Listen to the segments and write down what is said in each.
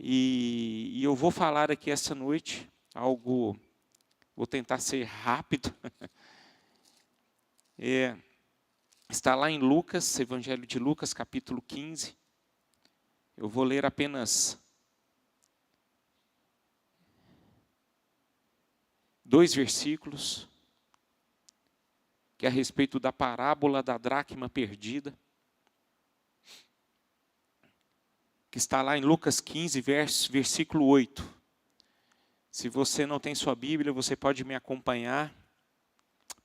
E eu vou falar aqui essa noite algo, vou tentar ser rápido. Está lá em Lucas, Evangelho de Lucas, capítulo 15. Eu vou ler apenas 2 versículos, que é a respeito da parábola da dracma perdida, que está lá em Lucas 15, versículo 8. Se você não tem sua Bíblia, você pode me acompanhar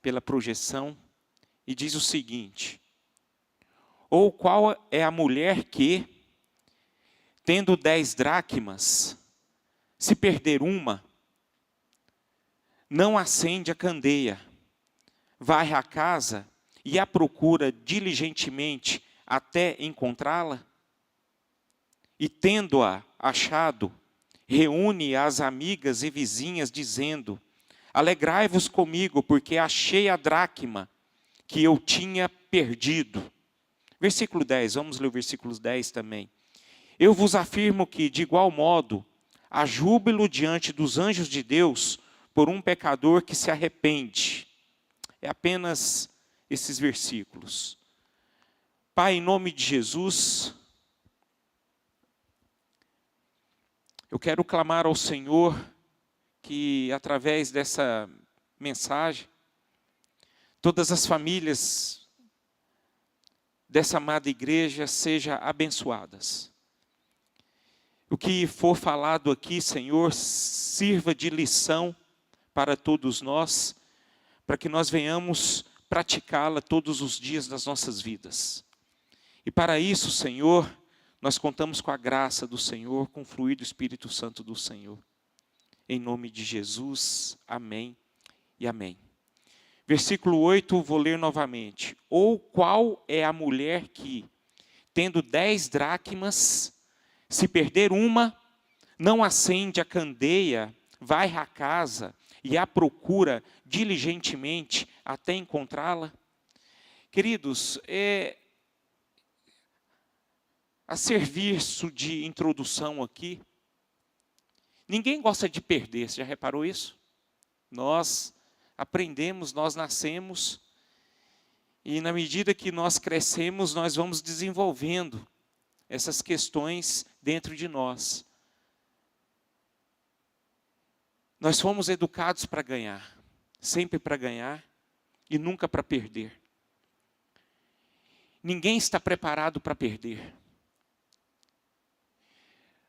pela projeção. E diz o seguinte: ou qual é a mulher que, tendo 10 dracmas, se perder uma, não acende a candeia, varre a casa e a procura diligentemente até encontrá-la? E tendo-a achado, reúne as amigas e vizinhas, dizendo: alegrai-vos comigo, porque achei a dracma que eu tinha perdido. Versículo 10, vamos ler o versículo 10 também. Eu vos afirmo que, de igual modo, há júbilo diante dos anjos de Deus por um pecador que se arrepende. É apenas esses versículos. Pai, em nome de Jesus, eu quero clamar ao Senhor que, através dessa mensagem, todas as famílias dessa amada igreja sejam abençoadas. O que for falado aqui, Senhor, sirva de lição para todos nós, para que nós venhamos praticá-la todos os dias das nossas vidas. E para isso, Senhor, nós contamos com a graça do Senhor, com o fluir do Espírito Santo do Senhor. Em nome de Jesus, amém e amém. Versículo 8, vou ler novamente. Ou qual é a mulher que, tendo 10 dracmas, se perder uma, não acende a candeia, vai à casa e a procura diligentemente até encontrá-la? Queridos, a serviço de introdução aqui, ninguém gosta de perder, você já reparou isso? Nós aprendemos, nós nascemos, e na medida que nós crescemos, nós vamos desenvolvendo essas questões dentro de nós. Nós fomos educados para ganhar, sempre para ganhar e nunca para perder. Ninguém está preparado para perder.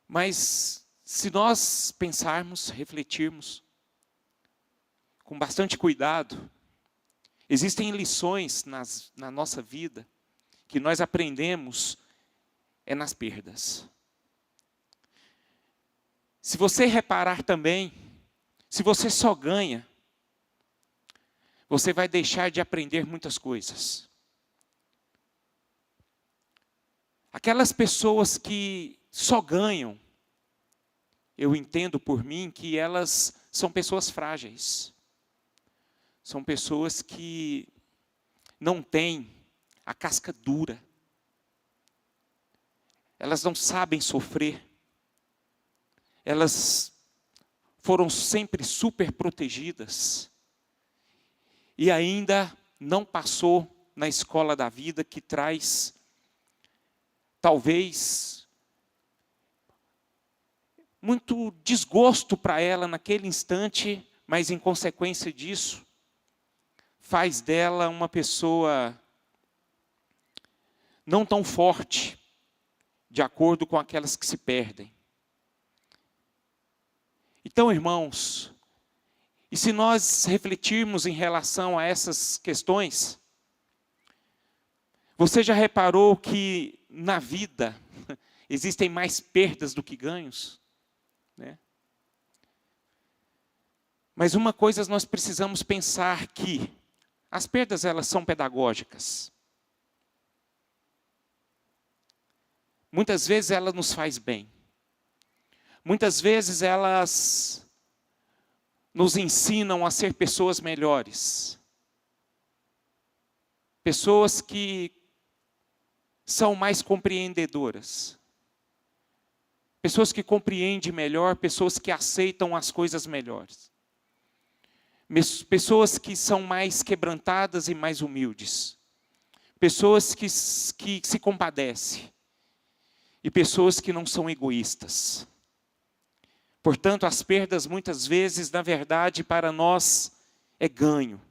Mas se nós pensarmos, refletirmos, com bastante cuidado, existem lições na nossa vida que nós aprendemos nas perdas. Se você reparar também, se você só ganha, você vai deixar de aprender muitas coisas. Aquelas pessoas que só ganham, eu entendo por mim que elas são pessoas frágeis. São pessoas que não têm a casca dura. Elas não sabem sofrer. Elas foram sempre super protegidas. E ainda não passou na escola da vida, que traz, talvez, muito desgosto para ela naquele instante, mas em consequência disso, faz dela uma pessoa não tão forte, de acordo com aquelas que se perdem. Então, irmãos, e se nós refletirmos em relação a essas questões, você já reparou que na vida existem mais perdas do que ganhos? Né? Mas uma coisa nós precisamos pensar, que as perdas, elas são pedagógicas. Muitas vezes elas nos faz bem. Muitas vezes elas nos ensinam a ser pessoas melhores. Pessoas que são mais compreendedoras. pessoas que compreendem melhor, pessoas que aceitam as coisas melhores. Pessoas que são mais quebrantadas e mais humildes. Pessoas que se compadecem. E pessoas que não são egoístas. Portanto, as perdas muitas vezes, na verdade, para nós é ganho.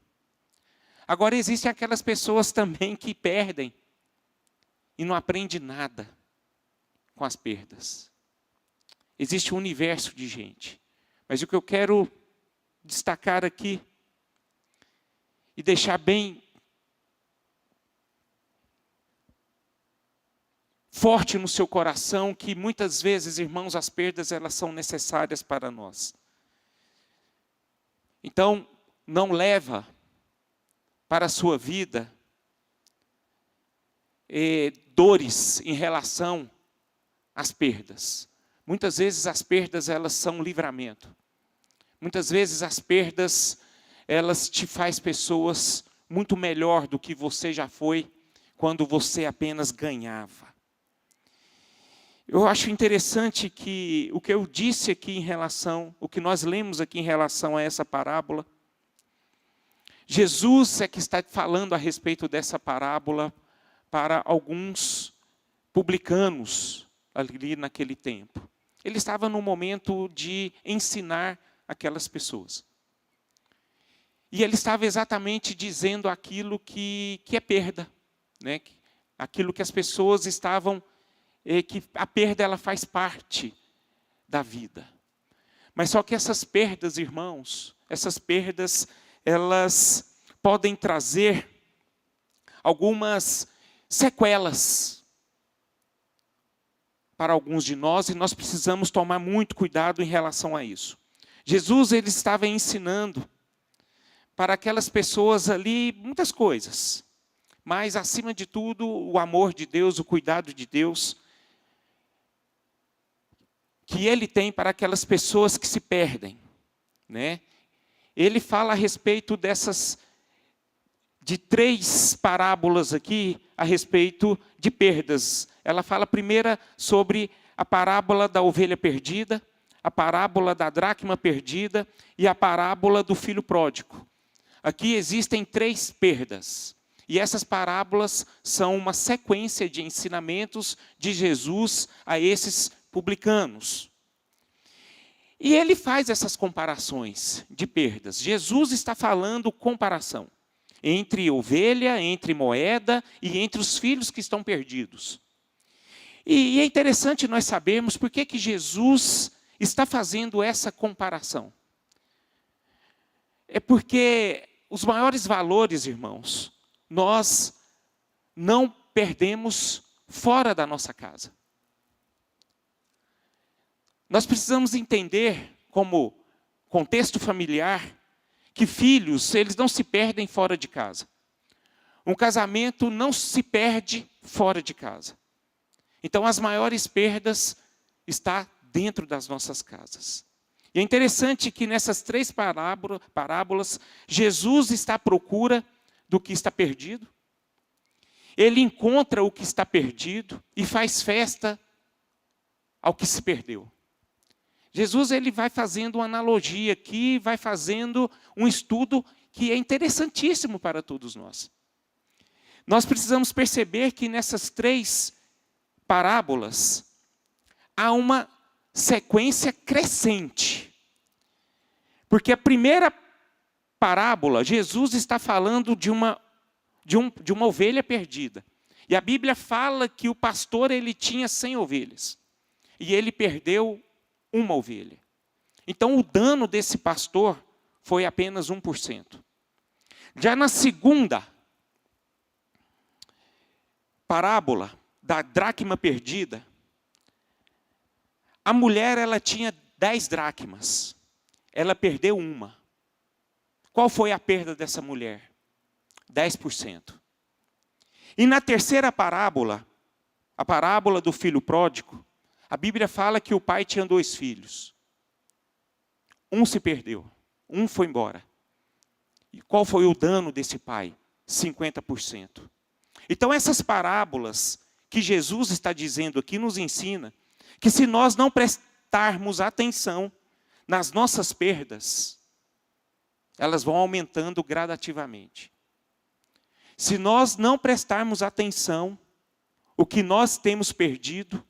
Agora, existem aquelas pessoas também que perdem e não aprendem nada com as perdas. Existe um universo de gente. Mas o que eu quero destacar aqui e deixar bem forte no seu coração, que muitas vezes, irmãos, as perdas elas são necessárias para nós. Então, não leva para a sua vida dores em relação às perdas. Muitas vezes as perdas elas são livramento. Muitas vezes as perdas elas te faz pessoas muito melhor do que você já foi quando você apenas ganhava. Eu acho interessante que o que eu disse aqui em relação, o que nós lemos aqui em relação a essa parábola, Jesus é que está falando a respeito dessa parábola para alguns publicanos ali naquele tempo. Ele estava no momento de ensinar aquelas pessoas. E ele estava exatamente dizendo aquilo que é perda, né? Aquilo que as pessoas estavam que a perda ela faz parte da vida. Mas só que essas perdas, irmãos, essas perdas, elas podem trazer algumas sequelas para alguns de nós, e nós precisamos tomar muito cuidado em relação a isso. Jesus ele estava ensinando para aquelas pessoas ali muitas coisas, mas acima de tudo o amor de Deus, o cuidado de Deus, que ele tem para aquelas pessoas que se perdem, né? Ele fala a respeito de 3 parábolas aqui, a respeito de perdas. Ela fala primeiro sobre a parábola da ovelha perdida, a parábola da dracma perdida e a parábola do filho pródigo. Aqui existem 3 perdas. E essas parábolas são uma sequência de ensinamentos de Jesus a esses publicanos. E ele faz essas comparações de perdas. Jesus está falando comparação entre ovelha, entre moeda e entre os filhos que estão perdidos. E é interessante nós sabermos por que Jesus está fazendo essa comparação. É porque os maiores valores, irmãos, nós não perdemos fora da nossa casa. Nós precisamos entender, como contexto familiar, que filhos, eles não se perdem fora de casa. Um casamento não se perde fora de casa. Então, as maiores perdas estão dentro das nossas casas. E é interessante que nessas 3 parábolas, Jesus está à procura do que está perdido. Ele encontra o que está perdido e faz festa ao que se perdeu. Jesus ele vai fazendo uma analogia aqui, vai fazendo um estudo que é interessantíssimo para todos nós. Nós precisamos perceber que nessas 3 parábolas há uma sequência crescente. Porque a primeira parábola, Jesus está falando de uma ovelha perdida. E a Bíblia fala que o pastor ele tinha 100 ovelhas. E ele perdeu uma ovelha. Então o dano desse pastor foi apenas 1%. Já na segunda parábola da dracma perdida, a mulher ela tinha 10 dracmas. Ela perdeu uma. Qual foi a perda dessa mulher? 10%. E na terceira parábola, a parábola do filho pródigo, a Bíblia fala que o pai tinha 2 filhos. Um se perdeu, um foi embora. E qual foi o dano desse pai? 50%. Então essas parábolas que Jesus está dizendo aqui nos ensina que se nós não prestarmos atenção nas nossas perdas, elas vão aumentando gradativamente. Se nós não prestarmos atenção, o que nós temos perdido,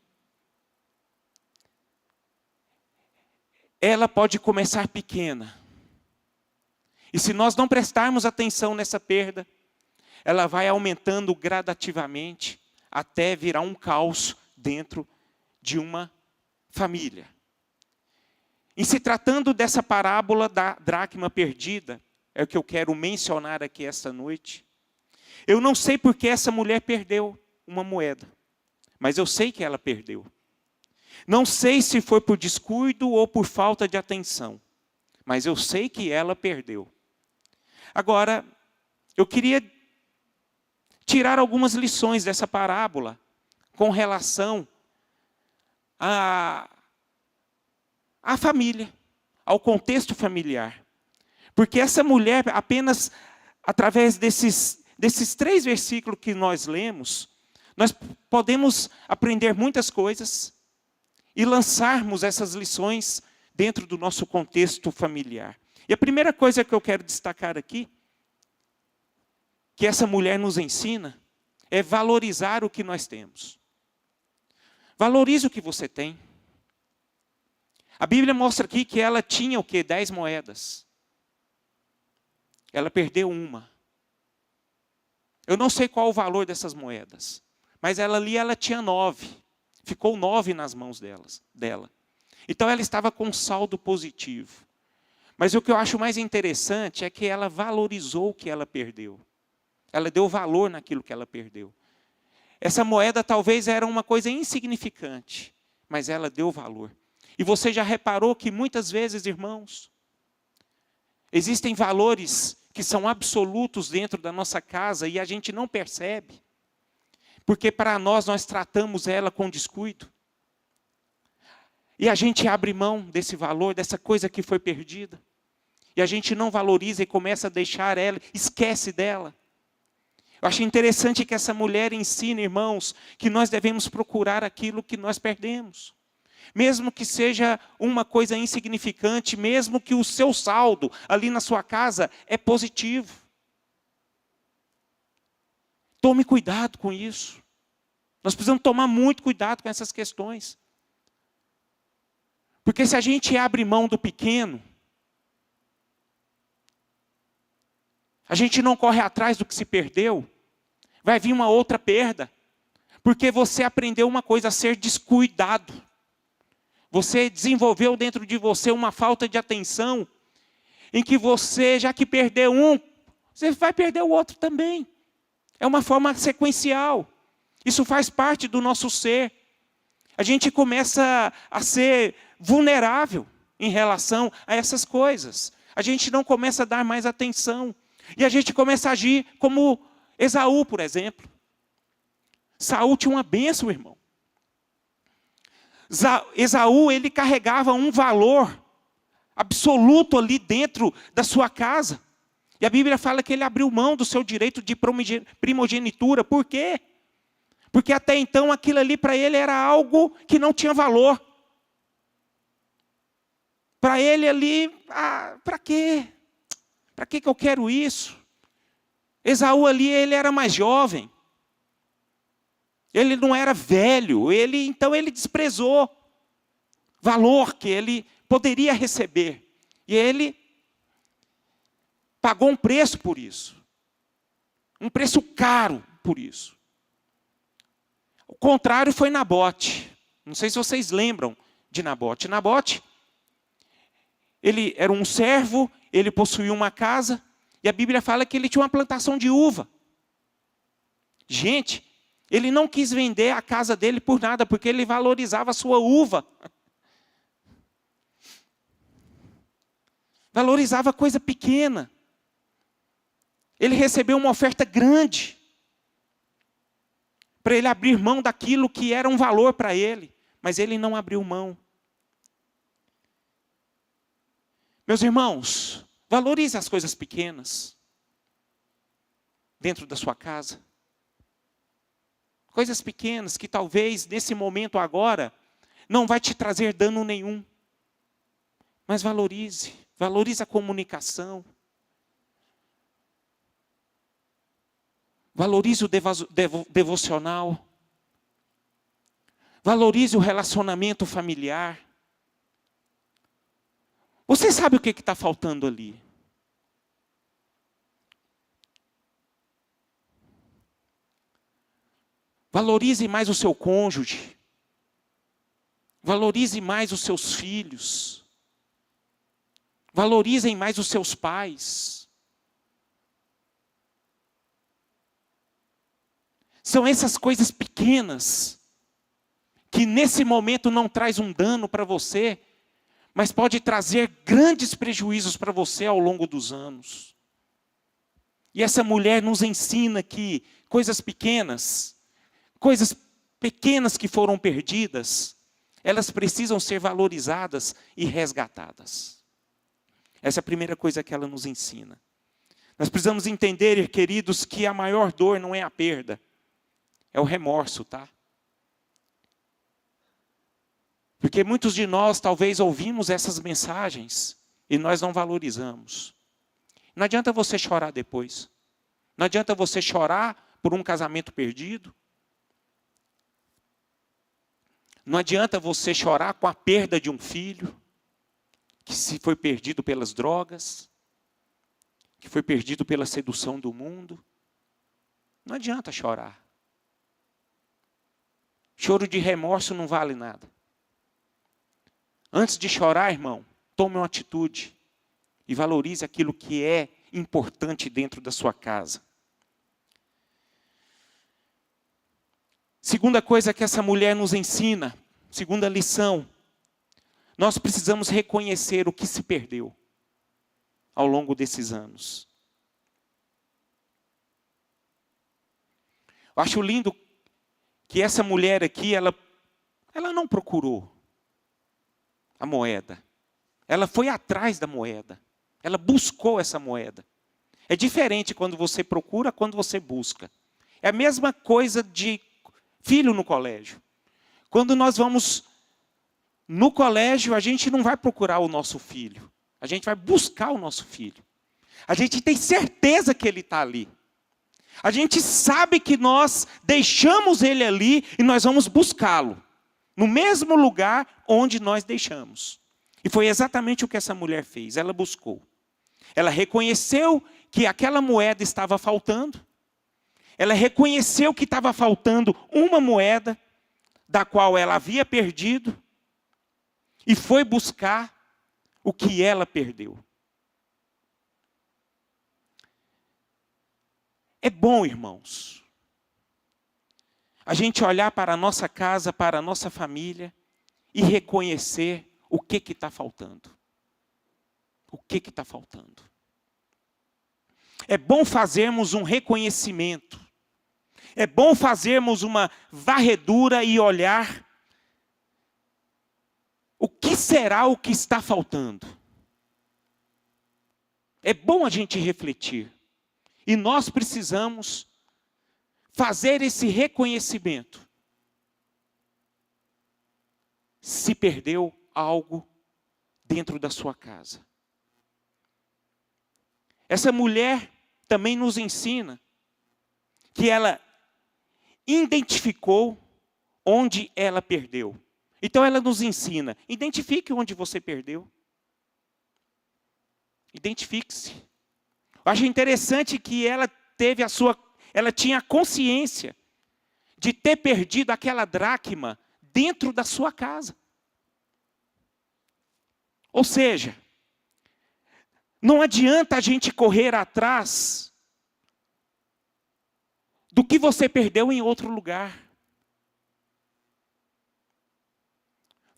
ela pode começar pequena. E se nós não prestarmos atenção nessa perda, ela vai aumentando gradativamente até virar um caos dentro de uma família. Em se tratando dessa parábola da dracma perdida, é o que eu quero mencionar aqui esta noite. Eu não sei por que essa mulher perdeu uma moeda, mas eu sei que ela perdeu. Não sei se foi por descuido ou por falta de atenção, mas eu sei que ela perdeu. Agora, eu queria tirar algumas lições dessa parábola com relação à família, ao contexto familiar. Porque essa mulher, apenas através desses 3 versículos que nós lemos, nós podemos aprender muitas coisas e lançarmos essas lições dentro do nosso contexto familiar. E a primeira coisa que eu quero destacar aqui, que essa mulher nos ensina, é valorizar o que nós temos. Valorize o que você tem. A Bíblia mostra aqui que ela tinha o quê? 10 moedas. Ela perdeu uma. Eu não sei qual o valor dessas moedas, mas ela tinha 9. Ficou 9 nas mãos dela. Então ela estava com um saldo positivo. Mas o que eu acho mais interessante é que ela valorizou o que ela perdeu. Ela deu valor naquilo que ela perdeu. Essa moeda talvez era uma coisa insignificante, mas ela deu valor. E você já reparou que muitas vezes, irmãos, existem valores que são absolutos dentro da nossa casa e a gente não percebe. Porque para nós tratamos ela com descuido. E a gente abre mão desse valor, dessa coisa que foi perdida. E a gente não valoriza e começa a deixar ela, esquece dela. Eu acho interessante que essa mulher ensina, irmãos, que nós devemos procurar aquilo que nós perdemos. Mesmo que seja uma coisa insignificante, mesmo que o seu saldo ali na sua casa é positivo. Tome cuidado com isso. Nós precisamos tomar muito cuidado com essas questões. Porque se a gente abre mão do pequeno, a gente não corre atrás do que se perdeu, vai vir uma outra perda. Porque você aprendeu uma coisa, a ser descuidado. Você desenvolveu dentro de você uma falta de atenção, em que você, já que perdeu um, você vai perder o outro também. É uma forma sequencial. Isso faz parte do nosso ser. A gente começa a ser vulnerável em relação a essas coisas. A gente não começa a dar mais atenção. E a gente começa a agir como Esaú, por exemplo. Saul tinha uma bênção, irmão. Esaú, ele carregava um valor absoluto ali dentro da sua casa. E a Bíblia fala que ele abriu mão do seu direito de primogenitura. Por quê? Porque até então aquilo ali para ele era algo que não tinha valor. Para ele ali, para quê? Para que eu quero isso? Esaú ali, ele era mais jovem. Ele não era velho. Então ele desprezou valor que ele poderia receber. E ele pagou um preço por isso. Um preço caro por isso. O contrário foi Nabote. Não sei se vocês lembram de Nabote. Nabote, ele era um servo, ele possuía uma casa, e a Bíblia fala que ele tinha uma plantação de uva. Gente, ele não quis vender a casa dele por nada, porque ele valorizava a sua uva. Valorizava coisa pequena. Ele recebeu uma oferta grande para ele abrir mão daquilo que era um valor para ele, mas ele não abriu mão. Meus irmãos, valorize as coisas pequenas dentro da sua casa. Coisas pequenas que talvez nesse momento agora não vai te trazer dano nenhum. Mas valorize a comunicação. Valorize o devocional. Valorize o relacionamento familiar. Você sabe o que está faltando ali? Valorize mais o seu cônjuge. Valorize mais os seus filhos. Valorizem mais os seus pais. São essas coisas pequenas que nesse momento não traz um dano para você, mas pode trazer grandes prejuízos para você ao longo dos anos. E essa mulher nos ensina que coisas pequenas que foram perdidas, elas precisam ser valorizadas e resgatadas. Essa é a primeira coisa que ela nos ensina. Nós precisamos entender, queridos, que a maior dor não é a perda, é o remorso, tá? Porque muitos de nós talvez ouvimos essas mensagens e nós não valorizamos. Não adianta você chorar depois. Não adianta você chorar por um casamento perdido. Não adianta você chorar com a perda de um filho que se foi perdido pelas drogas, que foi perdido pela sedução do mundo. Não adianta chorar. Choro de remorso não vale nada. Antes de chorar, irmão, tome uma atitude e valorize aquilo que é importante dentro da sua casa. Segunda coisa que essa mulher nos ensina, segunda lição, nós precisamos reconhecer o que se perdeu ao longo desses anos. Eu acho lindo que essa mulher aqui, ela não procurou a moeda. Ela foi atrás da moeda. Ela buscou essa moeda. É diferente quando você procura, quando você busca. É a mesma coisa de filho no colégio. Quando nós vamos no colégio, a gente não vai procurar o nosso filho. A gente vai buscar o nosso filho. A gente tem certeza que ele está ali. A gente sabe que nós deixamos ele ali e nós vamos buscá-lo. No mesmo lugar onde nós deixamos. E foi exatamente o que essa mulher fez. Ela buscou. Ela reconheceu que aquela moeda estava faltando. Ela reconheceu que estava faltando uma moeda da qual ela havia perdido. E foi buscar o que ela perdeu. É bom, irmãos, a gente olhar para a nossa casa, para a nossa família e reconhecer o que está faltando. O que está faltando. É bom fazermos um reconhecimento. É bom fazermos uma varredura e olhar o que será o que está faltando. É bom a gente refletir. E nós precisamos fazer esse reconhecimento. Se perdeu algo dentro da sua casa. Essa mulher também nos ensina que ela identificou onde ela perdeu. Então ela nos ensina, identifique onde você perdeu. Identifique-se. Eu acho interessante que ela tinha consciência de ter perdido aquela dracma dentro da sua casa. Ou seja, não adianta a gente correr atrás do que você perdeu em outro lugar.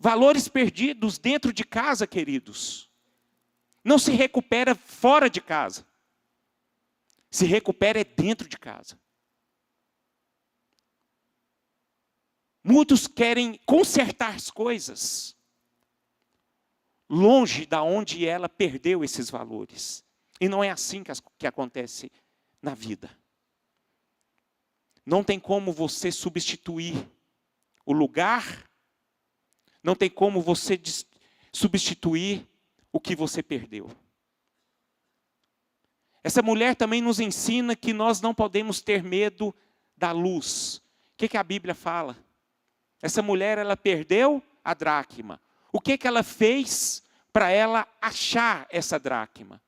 Valores perdidos dentro de casa, queridos, não se recupera fora de casa. Se recupera é dentro de casa. Muitos querem consertar as coisas longe da onde ela perdeu esses valores. E não é assim que acontece na vida. Não tem como você substituir o lugar Não tem como você substituir o que você perdeu. Essa mulher também nos ensina que nós não podemos ter medo da luz. O que a Bíblia fala? Essa mulher, ela perdeu a dracma. O que ela fez para ela achar essa dracma?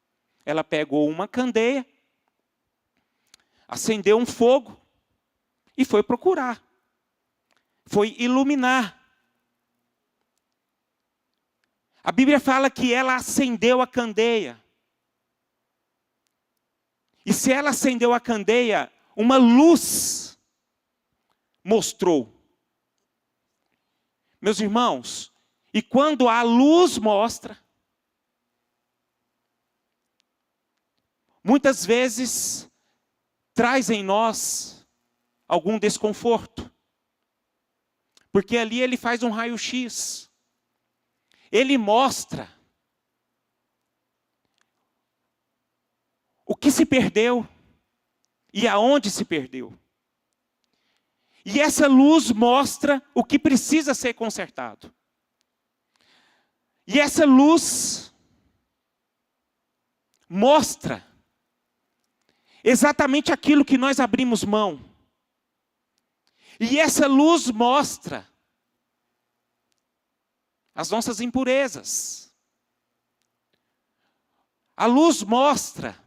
Ela pegou uma candeia, acendeu um fogo e foi procurar. Foi iluminar. A Bíblia fala que ela acendeu a candeia. E se ela acendeu a candeia, uma luz mostrou. Meus irmãos, e quando a luz mostra, muitas vezes traz em nós algum desconforto. Porque ali ele faz um raio-x. Ele mostra o que se perdeu e aonde se perdeu. E essa luz mostra o que precisa ser consertado. E essa luz mostra exatamente aquilo que nós abrimos mão. E essa luz mostra as nossas impurezas. A luz mostra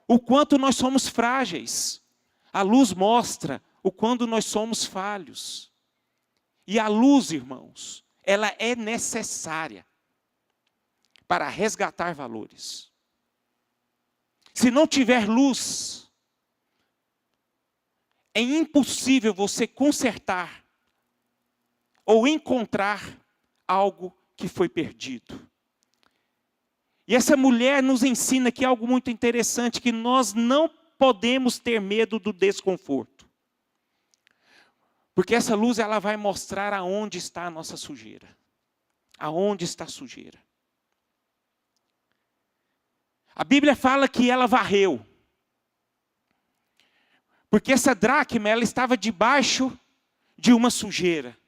o quanto nós somos frágeis. A luz mostra o quanto nós somos falhos. E a luz, irmãos, ela é necessária para resgatar valores. Se não tiver luz, é impossível você consertar ou encontrar algo que foi perdido. E essa mulher nos ensina aqui algo muito interessante, que nós não podemos ter medo do desconforto. Porque essa luz, ela vai mostrar aonde está a nossa sujeira. Aonde está a sujeira. A Bíblia fala que ela varreu. Porque essa dracma, ela estava debaixo de uma sujeira.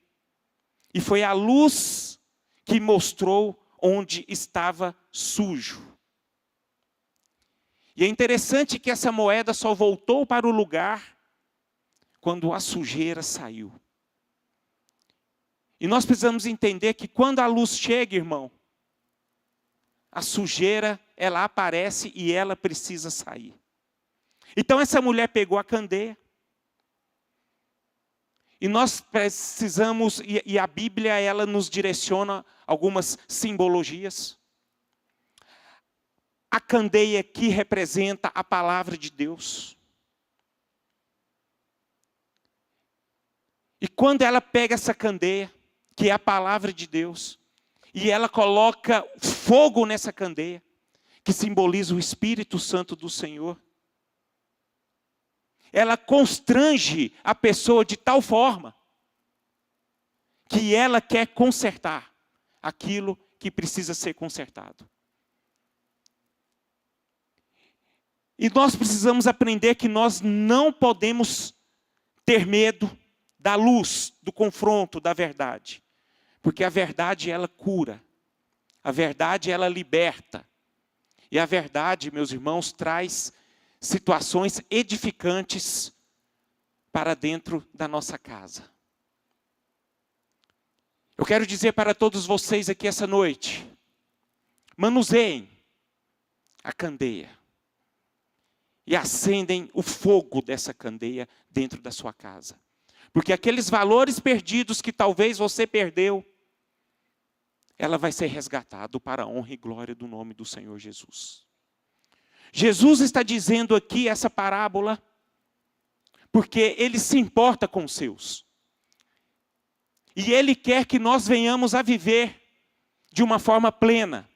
E foi a luz que mostrou onde estava sujo. E é interessante que essa moeda só voltou para o lugar quando a sujeira saiu. E nós precisamos entender que quando a luz chega, irmão, a sujeira, ela aparece e ela precisa sair. Então essa mulher pegou a candeia. E nós precisamos, e a Bíblia, ela nos direciona algumas simbologias. A candeia aqui representa a palavra de Deus. E quando ela pega essa candeia, que é a palavra de Deus, e ela coloca fogo nessa candeia, que simboliza o Espírito Santo do Senhor, ela constrange a pessoa de tal forma que ela quer consertar aquilo que precisa ser consertado. E nós precisamos aprender que nós não podemos ter medo da luz, do confronto, da verdade. Porque a verdade, ela cura. A verdade, ela liberta. E a verdade, meus irmãos, traz situações edificantes para dentro da nossa casa. Eu quero dizer para todos vocês aqui essa noite, manuseiem a candeia e acendem o fogo dessa candeia dentro da sua casa. Porque aqueles valores perdidos que talvez você perdeu, ela vai ser resgatado para a honra e glória do nome do Senhor Jesus. Jesus está dizendo aqui essa parábola porque Ele se importa com os seus. E Ele quer que nós venhamos a viver de uma forma plena.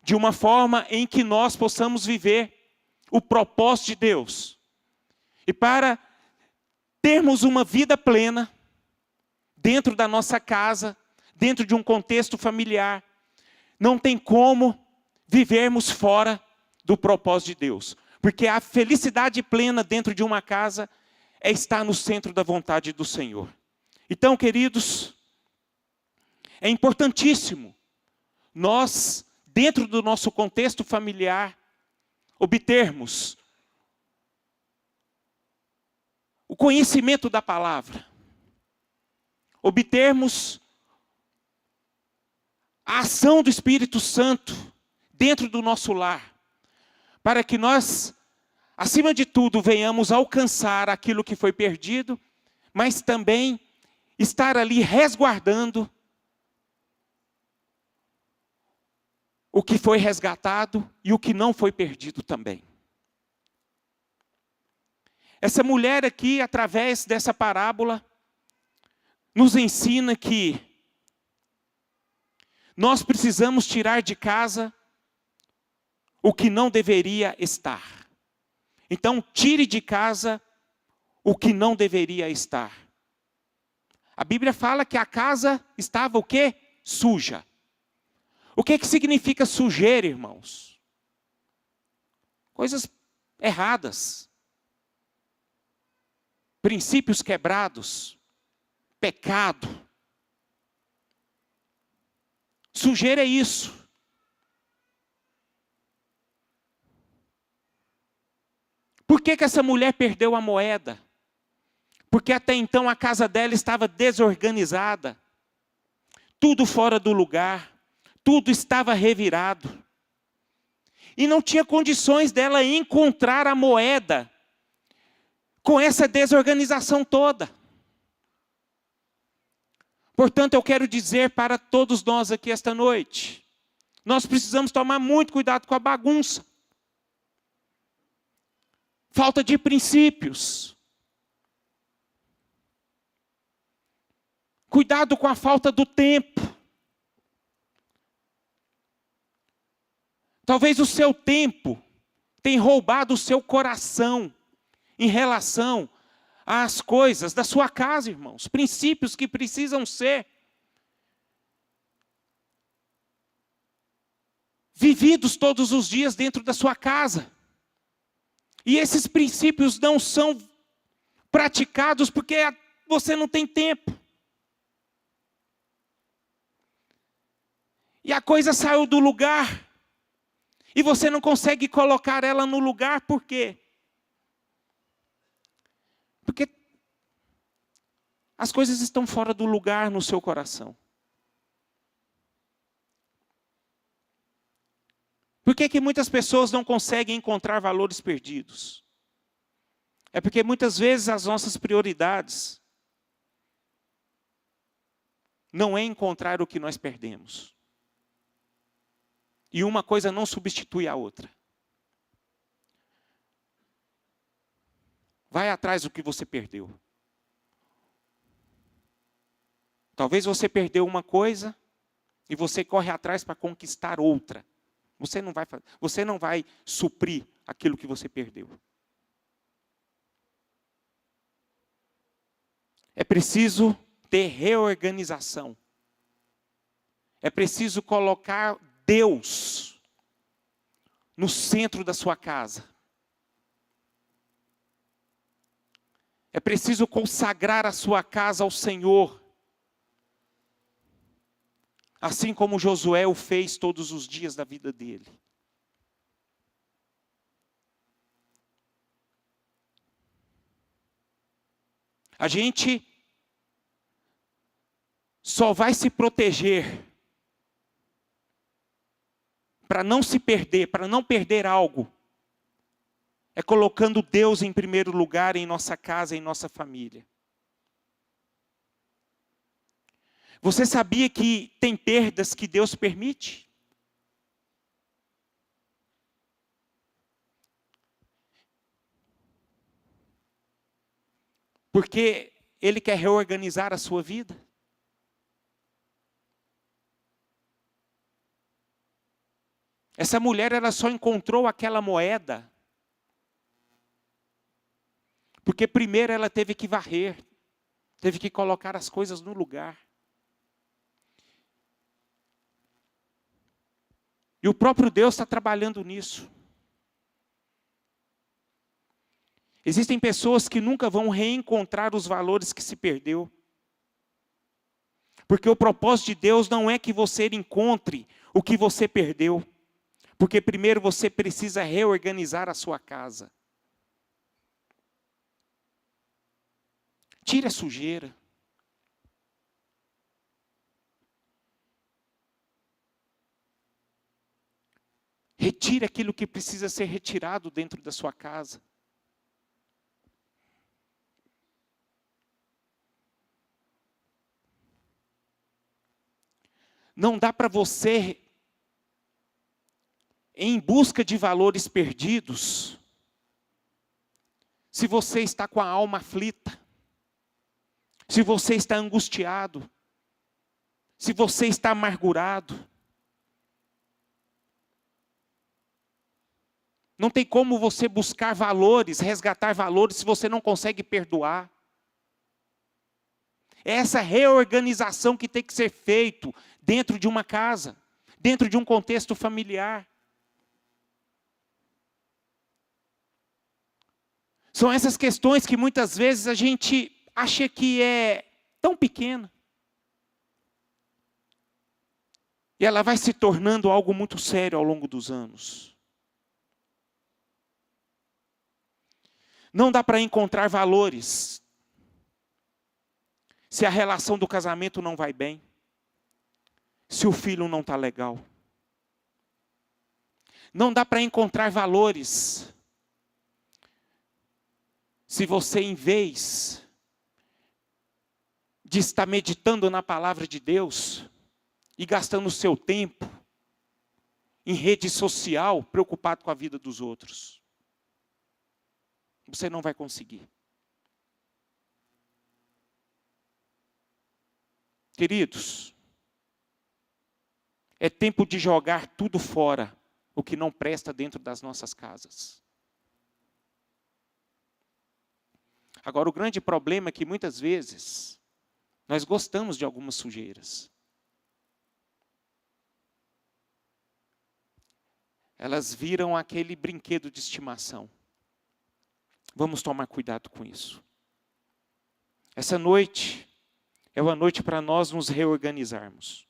De uma forma em que nós possamos viver o propósito de Deus. E para termos uma vida plena, dentro da nossa casa, dentro de um contexto familiar, não tem como vivermos fora do propósito de Deus. Porque a felicidade plena dentro de uma casa é estar no centro da vontade do Senhor. Então, queridos, É importantíssimo nós, dentro do nosso contexto familiar, obtermos o conhecimento da palavra, obtermos a ação do Espírito Santo dentro do nosso lar, para que nós, acima de tudo, venhamos alcançar aquilo que foi perdido, mas também estar ali resguardando o que foi resgatado e o que não foi perdido também. Essa mulher aqui, através dessa parábola, nos ensina que nós precisamos tirar de casa o que não deveria estar. Então, tire de casa o que não deveria estar. A Bíblia fala que a casa estava o quê? Suja. O que significa sujeira, irmãos? Coisas erradas. Princípios quebrados. Pecado. Sujeira é isso. Por que essa mulher perdeu a moeda? Porque até então a casa dela estava desorganizada. Tudo fora do lugar. Tudo estava revirado. E não tinha condições dela encontrar a moeda com essa desorganização toda. Portanto, eu quero dizer para todos nós aqui esta noite, nós precisamos tomar muito cuidado com a bagunça. Falta de princípios. Cuidado com a falta do tempo. Talvez o seu tempo tenha roubado o seu coração em relação às coisas da sua casa, irmãos. Princípios que precisam ser vividos todos os dias dentro da sua casa. E esses princípios não são praticados porque você não tem tempo. E a coisa saiu do lugar. E você não consegue colocar ela no lugar, por quê? Porque as coisas estão fora do lugar no seu coração. Por que muitas pessoas não conseguem encontrar valores perdidos? É porque muitas vezes as nossas prioridades não é encontrar o que nós perdemos. E uma coisa não substitui a outra. Vai atrás do que você perdeu. Talvez você perdeu uma coisa e você corre atrás para conquistar outra. Você não vai suprir aquilo que você perdeu. É preciso ter reorganização. É preciso colocar Deus no centro da sua casa. É preciso consagrar a sua casa ao Senhor. Assim como Josué o fez todos os dias da vida dele. A gente só vai se proteger para não se perder, para não perder algo, é colocando Deus em primeiro lugar em nossa casa, em nossa família. Você sabia que tem perdas que Deus permite? Porque Ele quer reorganizar a sua vida. Essa mulher, ela só encontrou aquela moeda porque primeiro ela teve que varrer, teve que colocar as coisas no lugar. E o próprio Deus está trabalhando nisso. Existem pessoas que nunca vão reencontrar os valores que se perdeu. Porque o propósito de Deus não é que você encontre o que você perdeu. Porque primeiro você precisa reorganizar a sua casa. Tire a sujeira. Retire aquilo que precisa ser retirado dentro da sua casa. Não dá para você, em busca de valores perdidos, se você está com a alma aflita, se você está angustiado, se você está amargurado. Não tem como você buscar valores, resgatar valores, se você não consegue perdoar. É essa reorganização que tem que ser feito dentro de uma casa, dentro de um contexto familiar. São essas questões que muitas vezes a gente acha que é tão pequena. E ela vai se tornando algo muito sério ao longo dos anos. Não dá para encontrar valores se a relação do casamento não vai bem, se o filho não está legal. Não dá para encontrar valores se você, em vez de estar meditando na palavra de Deus e gastando o seu tempo em rede social, preocupado com a vida dos outros. Você não vai conseguir. Queridos, é tempo de jogar tudo fora, o que não presta dentro das nossas casas. Agora, o grande problema é que muitas vezes nós gostamos de algumas sujeiras. Elas viram aquele brinquedo de estimação. Vamos tomar cuidado com isso. Essa noite é uma noite para nós nos reorganizarmos.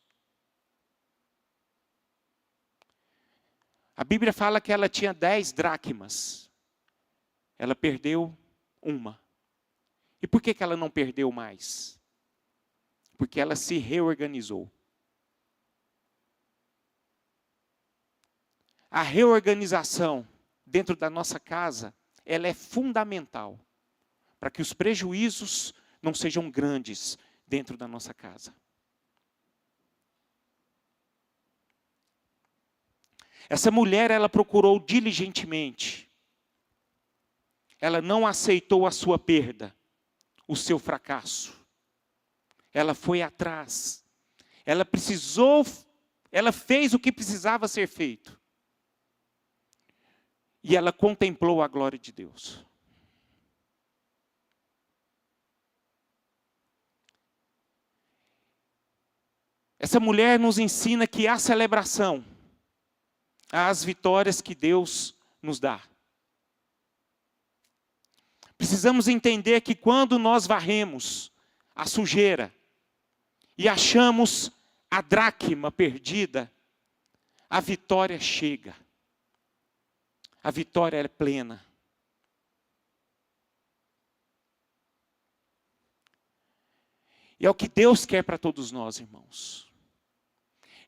A Bíblia fala que ela tinha 10 dracmas. Ela perdeu uma. E por que ela não perdeu mais? Porque ela se reorganizou. A reorganização dentro da nossa casa, ela é fundamental para que os prejuízos não sejam grandes dentro da nossa casa. Essa mulher, ela procurou diligentemente. Ela não aceitou a sua perda, o seu fracasso. Ela foi atrás. Ela fez o que precisava ser feito. E ela contemplou a glória de Deus. Essa mulher nos ensina que há celebração às vitórias que Deus nos dá. Precisamos entender que quando nós varremos a sujeira e achamos a dracma perdida, a vitória chega. A vitória é plena. E é o que Deus quer para todos nós, irmãos.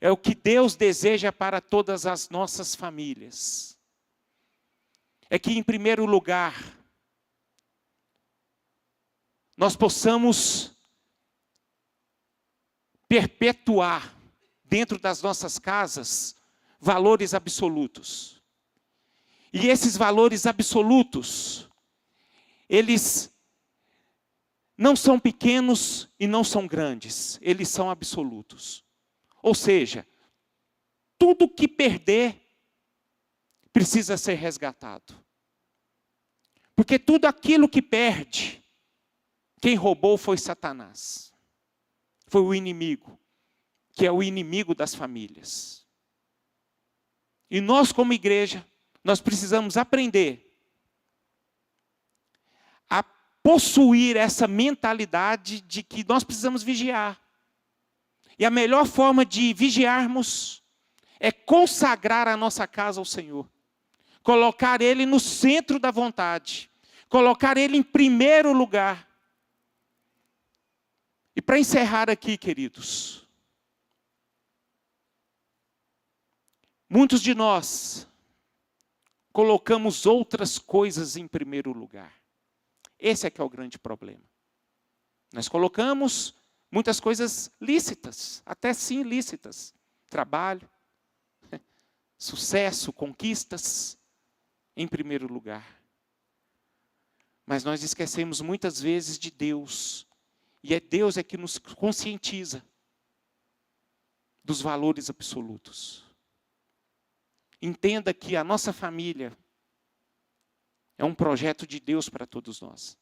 É o que Deus deseja para todas as nossas famílias. É que, em primeiro lugar, nós possamos perpetuar dentro das nossas casas valores absolutos. E esses valores absolutos, eles não são pequenos e não são grandes, eles são absolutos. Ou seja, tudo que perder precisa ser resgatado. Porque tudo aquilo que perde, quem roubou foi Satanás. Foi o inimigo, que é o inimigo das famílias. E nós, como igreja, nós precisamos aprender a possuir essa mentalidade de que nós precisamos vigiar. E a melhor forma de vigiarmos é consagrar a nossa casa ao Senhor. Colocar Ele no centro da vontade. Colocar Ele em primeiro lugar. E para encerrar aqui, queridos. Muitos de nós colocamos outras coisas em primeiro lugar. Esse é que é o grande problema. Nós colocamos muitas coisas lícitas, até sim lícitas. Trabalho, sucesso, conquistas, em primeiro lugar. Mas nós esquecemos muitas vezes de Deus. E é Deus que nos conscientiza dos valores absolutos. Entenda que a nossa família é um projeto de Deus para todos nós.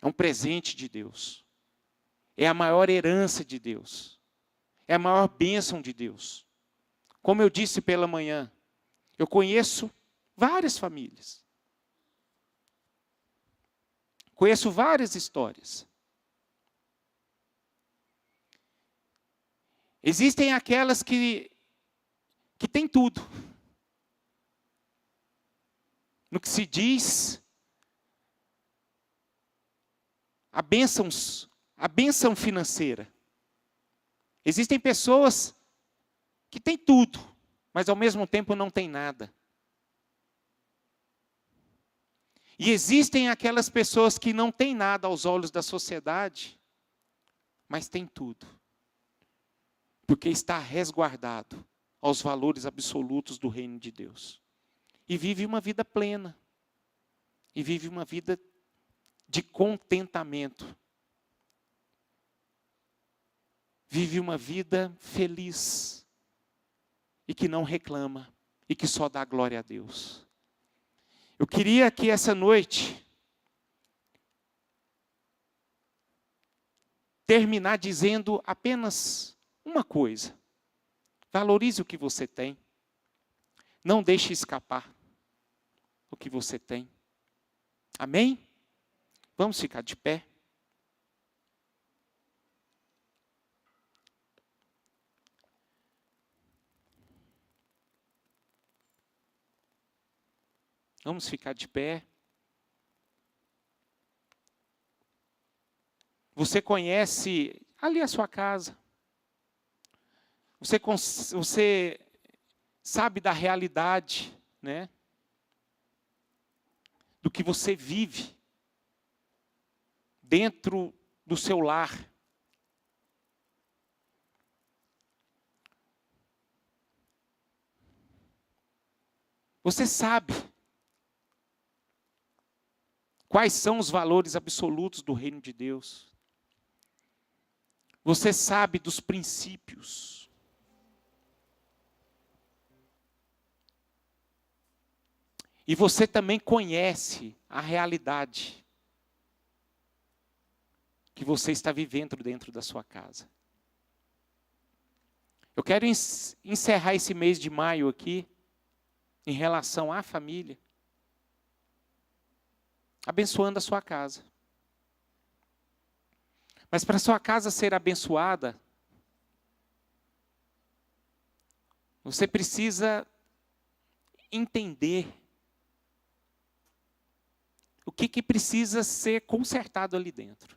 É um presente de Deus. É a maior herança de Deus. É a maior bênção de Deus. Como eu disse pela manhã, eu conheço várias famílias. Conheço várias histórias. Existem aquelas que têm tudo. No que se diz, a bênção financeira. Existem pessoas que têm tudo, mas ao mesmo tempo não têm nada. E existem aquelas pessoas que não têm nada aos olhos da sociedade, mas têm tudo. Porque está resguardado aos valores absolutos do reino de Deus. E vive uma vida plena. E vive uma vida de contentamento. Vive uma vida feliz. E que não reclama. E que só dá glória a Deus. Eu queria que essa noite terminar dizendo apenas uma coisa. Valorize o que você tem. Não deixe escapar o que você tem. Amém? Vamos ficar de pé. Vamos ficar de pé. Você conhece ali a sua casa. Você sabe da realidade, né? Do que você vive dentro do seu lar. Você sabe quais são os valores absolutos do reino de Deus. Você sabe dos princípios. E você também conhece a realidade que você está vivendo dentro da sua casa. Eu quero encerrar esse mês de maio aqui, em relação à família, abençoando a sua casa. Mas para a sua casa ser abençoada, você precisa entender o que precisa ser consertado ali dentro.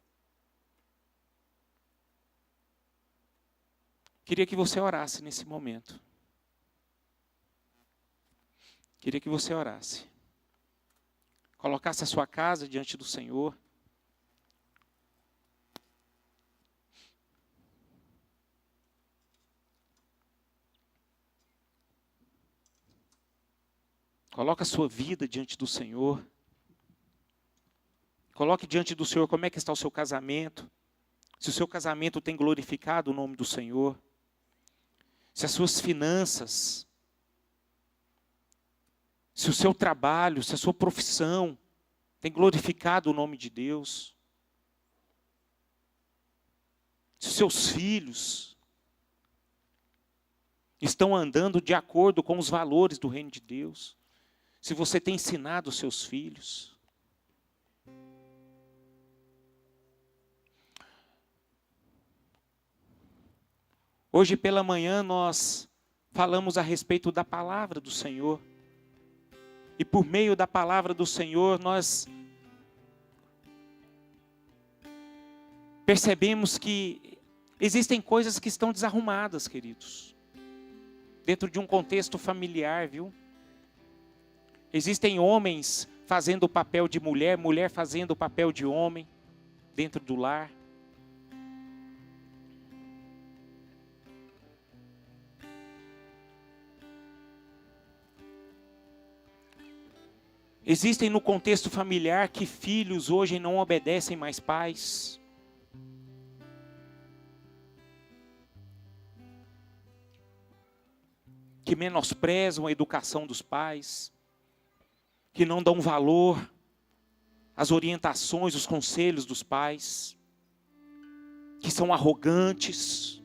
Queria que você orasse nesse momento. Queria que você orasse. Colocasse a sua casa diante do Senhor. Coloque a sua vida diante do Senhor. Coloque diante do Senhor como é que está o seu casamento. Se o seu casamento tem glorificado o nome do Senhor. Se as suas finanças, se o seu trabalho, se a sua profissão tem glorificado o nome de Deus. Se os seus filhos estão andando de acordo com os valores do reino de Deus. Se você tem ensinado os seus filhos. Hoje pela manhã nós falamos a respeito da palavra do Senhor. E por meio da palavra do Senhor nós percebemos que existem coisas que estão desarrumadas, queridos. Dentro de um contexto familiar, viu? Existem homens fazendo o papel de mulher, mulher fazendo o papel de homem dentro do lar. Existem no contexto familiar que filhos hoje não obedecem mais pais. Que menosprezam a educação dos pais. Que não dão valor às orientações, os conselhos dos pais. Que são arrogantes.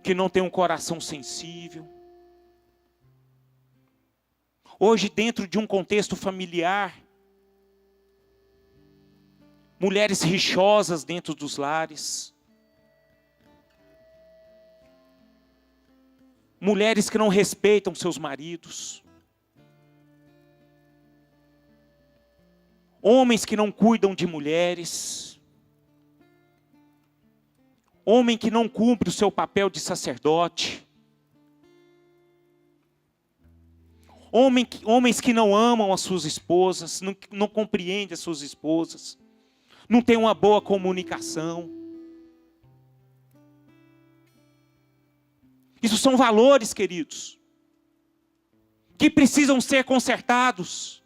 Que não têm um coração sensível. Hoje, dentro de um contexto familiar, mulheres rixosas dentro dos lares, mulheres que não respeitam seus maridos, homens que não cuidam de mulheres, homem que não cumpre o seu papel de sacerdote, homens que não amam as suas esposas, não compreendem as suas esposas, não têm uma boa comunicação. Isso são valores, queridos, que precisam ser consertados.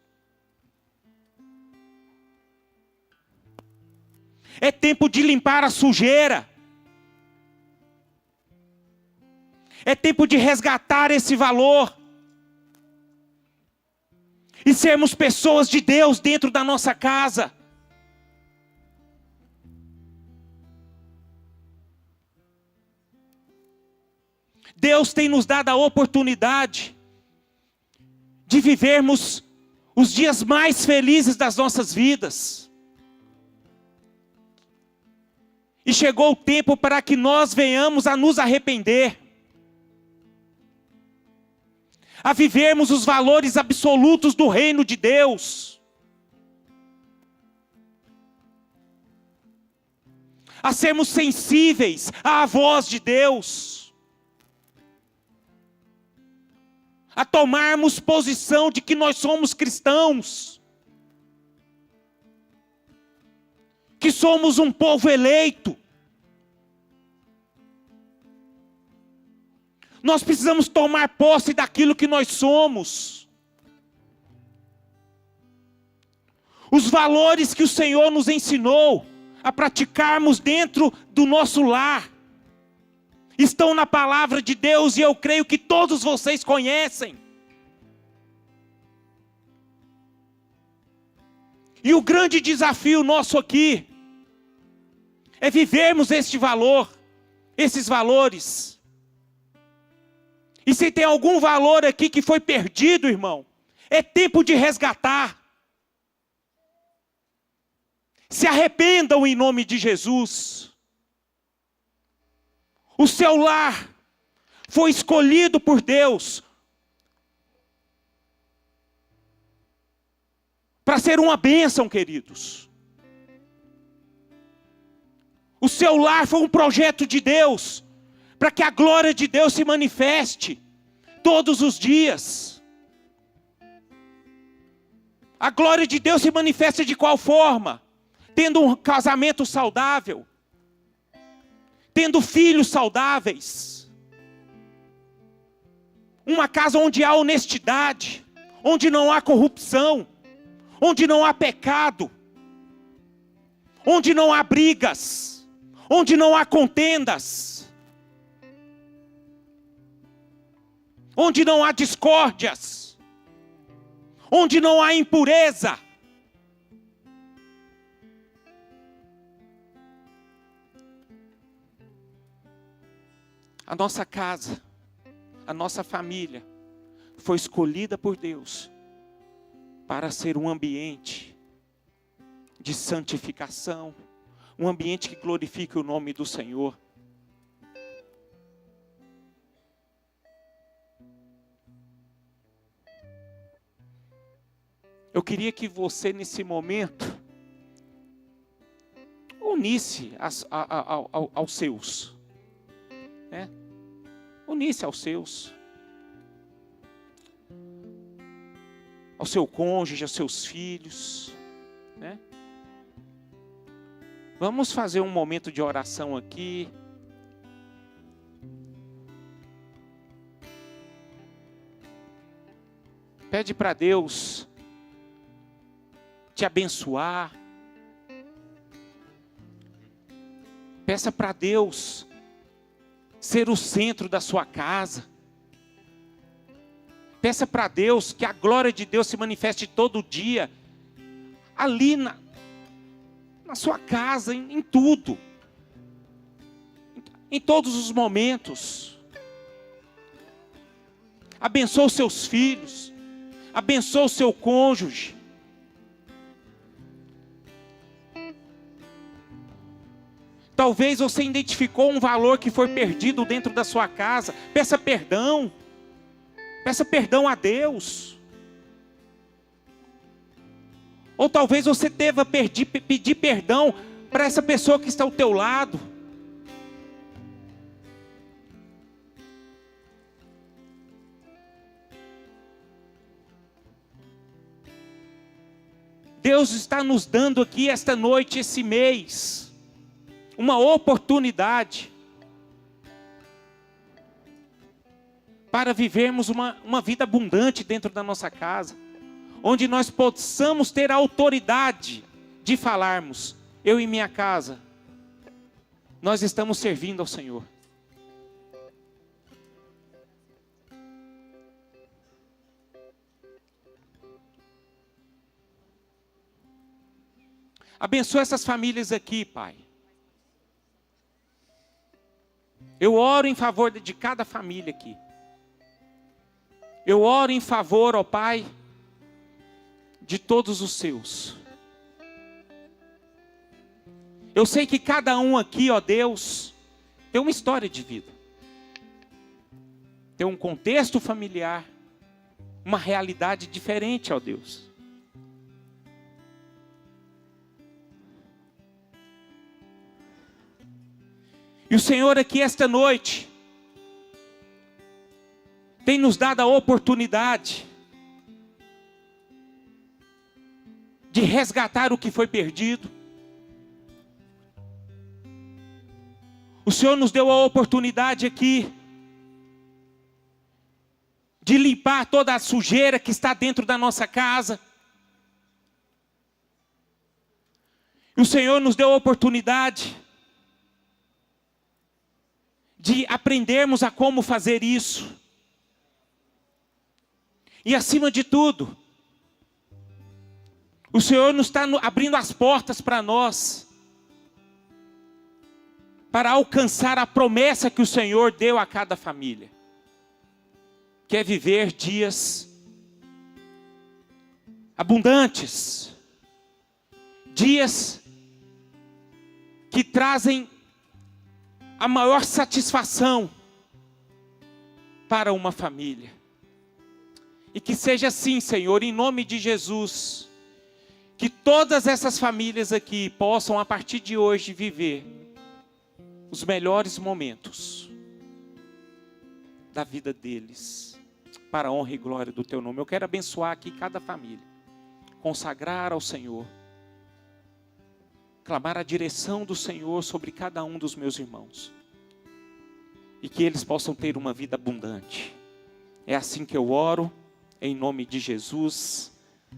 É tempo de limpar a sujeira. É tempo de resgatar esse valor. E sermos pessoas de Deus dentro da nossa casa. Deus tem nos dado a oportunidade de vivermos os dias mais felizes das nossas vidas. E chegou o tempo para que nós venhamos a nos arrepender. A vivermos os valores absolutos do reino de Deus. A sermos sensíveis à voz de Deus. A tomarmos posição de que nós somos cristãos. Que somos um povo eleito. Nós precisamos tomar posse daquilo que nós somos. Os valores que o Senhor nos ensinou a praticarmos dentro do nosso lar estão na palavra de Deus e eu creio que todos vocês conhecem. E o grande desafio nosso aqui é vivermos este valor, esses valores. E se tem algum valor aqui que foi perdido, irmão, é tempo de resgatar. Se arrependam em nome de Jesus. O seu lar foi escolhido por Deus para ser uma bênção, queridos. O seu lar foi um projeto de Deus para que a glória de Deus se manifeste todos os dias. A glória de Deus se manifesta de qual forma? Tendo um casamento saudável, tendo filhos saudáveis, uma casa onde há honestidade, onde não há corrupção, onde não há pecado, onde não há brigas, onde não há contendas, onde não há discórdias, onde não há impureza. A nossa casa, a nossa família foi escolhida por Deus para ser um ambiente de santificação, um ambiente que glorifique o nome do Senhor. Eu queria que você, nesse momento, unisse aos seus. Né? Unisse aos seus. Ao seu cônjuge, aos seus filhos. Né? Vamos fazer um momento de oração aqui. Pede para Deus te abençoar. Peça para Deus ser o centro da sua casa. Peça para Deus que a glória de Deus se manifeste todo dia, ali na sua casa, em tudo, em todos os momentos. Abençoa os seus filhos, abençoa o seu cônjuge. Talvez você identificou um valor que foi perdido dentro da sua casa. Peça perdão. Peça perdão a Deus. Ou talvez você deva pedir perdão para essa pessoa que está ao teu lado. Deus está nos dando aqui esta noite, esse mês, uma oportunidade para vivermos uma vida abundante dentro da nossa casa, onde nós possamos ter a autoridade de falarmos: eu e minha casa, nós estamos servindo ao Senhor. Abençoa essas famílias aqui, Pai. Eu oro em favor de cada família aqui. Eu oro em favor, ó Pai, de todos os seus. Eu sei que cada um aqui, ó Deus, tem uma história de vida. Tem um contexto familiar, uma realidade diferente, ó Deus. E o Senhor aqui esta noite tem nos dado a oportunidade de resgatar o que foi perdido. O Senhor nos deu a oportunidade aqui de limpar toda a sujeira que está dentro da nossa casa. E o Senhor nos deu a oportunidade de aprendermos a como fazer isso. E acima de tudo, o Senhor nos está abrindo as portas para nós, para alcançar a promessa que o Senhor deu a cada família, que é viver dias abundantes, dias que trazem a maior satisfação para uma família. E que seja assim, Senhor, em nome de Jesus, que todas essas famílias aqui possam, a partir de hoje, viver os melhores momentos da vida deles, para a honra e glória do Teu nome. Eu quero abençoar aqui cada família, consagrar ao Senhor, clamar a direção do Senhor sobre cada um dos meus irmãos, e que eles possam ter uma vida abundante. É assim que eu oro, em nome de Jesus.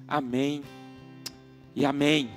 Amém e amém.